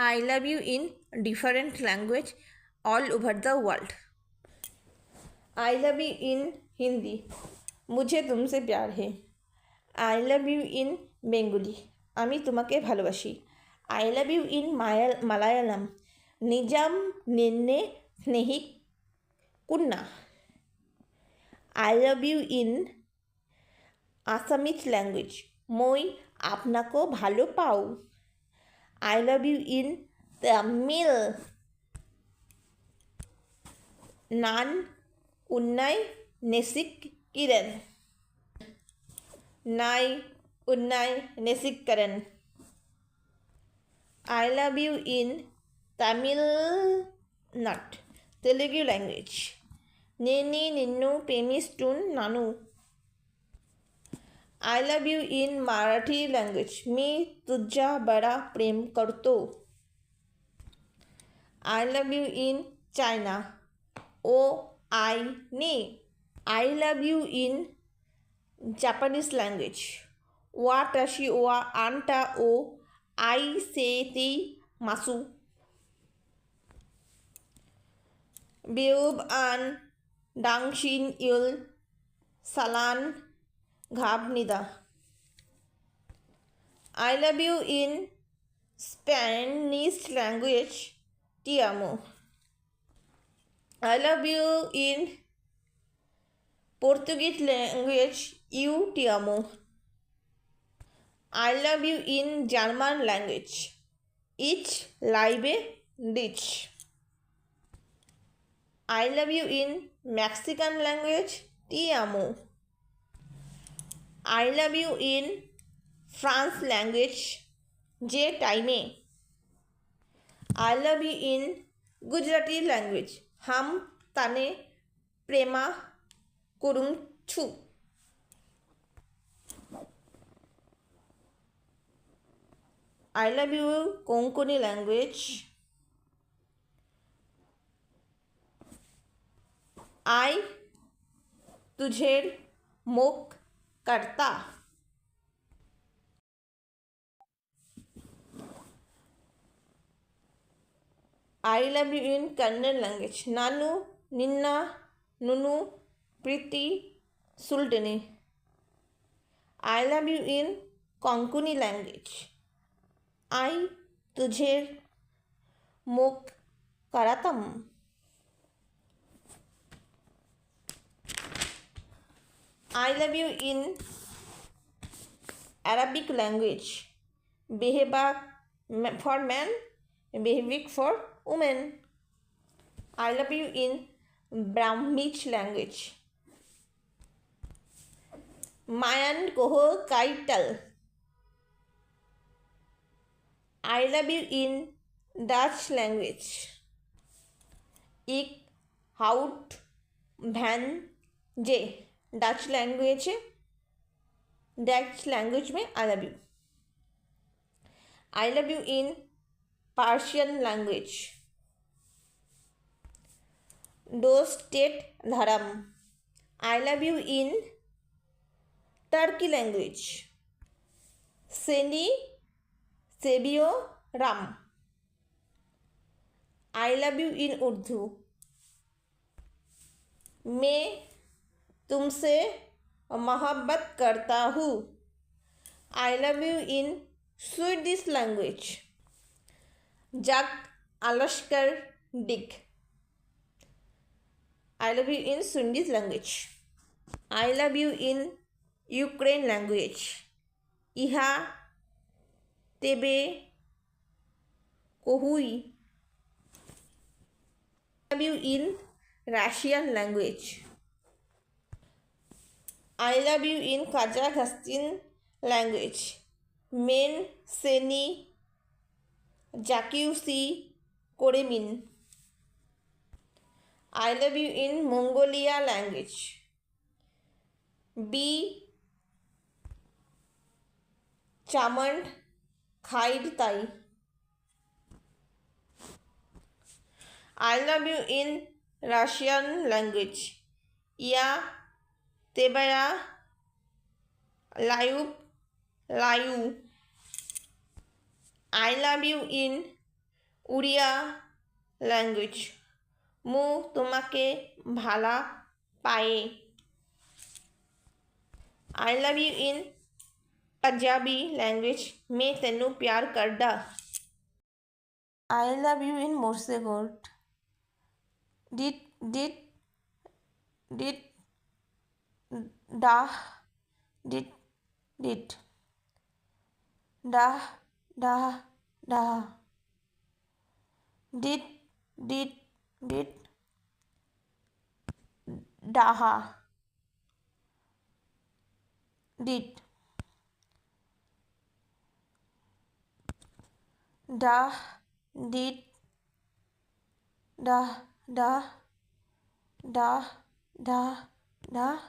I love you in different language all over the world. I love you in Hindi, मुझे तुमसे प्यार है. I love you in Bengali, আমি তোমাকে ভালোবাসি. I love you in Malayalam, Nizam Ninne স্নেহি কুন্না. I love you in Assamese language, মই আপনাকে ভালো পাও. I love you in Tamil, নান উন্নাই নেসিক কিরণ, নাই উন্নাই নেসিক করণ. I love you in Tamil not Telugu language, నేని నిన్ను ప్రేమిస్తున్నాను. I love you in Marathi language, मी तुझा बड़ा प्रेम करतो. I love you in China, O I ni. I love you in Japanese language, watashi wa anta o aisete masu. Beub an dangshin yul salan ghabnida. I love you in Spanish language, ti amo. I love you in Portuguese language, eu te amo. I love you in German language, ich liebe dich. I love you in Mexican language, ti amo. I love you in France language, je time. I love you in Gujarati language, हम तने प्रेमा करूँ छु. I love you Konkani language, I तुझे मुख करता. I love you in Kannada language, ನಾನು ನಿನ್ನ ನುನು ಪ್ರೀತಿ ಸುಳ್ತೇನೆ. I love you in Konkani language, I तुझे मुख करातम. I love you in Arabic language, beheba for man, behavik for women. I love you in Brahmich language, Mayan koho kaital. I love you in Dutch language, ik hout van je. Dutch language है, Dutch language में I love you. I love you in Persian language, दो स्टेट धर्म. I love you in Turkey language, सेनी सेबियो राम. I love you in Urdu, मैं तुमसे मोहब्बत करता हूँ. I love you in Swedish language, जक अलस्कर डिक. I love you in Swedish language. I love you in Ukraine language, इहा तेबे कोहुई. I love you in Russian language. I love you in Kazakhstan language, men seni jakiusi koremin. I love you in Mongolia language, b chamand khaid tai. I love you in Russian language, ya तेबया लायू लायू. I love you in Odia language মু তোমাকে ভালা পায়ে I love you in Punjabi language मैं तेनू प्यार करदा आई लव यू इन मोर्सेगोट डिट डिट डिट डाह डिट डिट डाह डाह डाह डिट डिट डिट डाहा डिट डाह डिट डाह डाह डाह डाह डाह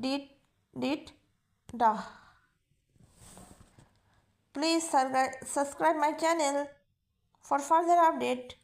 डिट डिट डाह Please subscribe my channel for further update.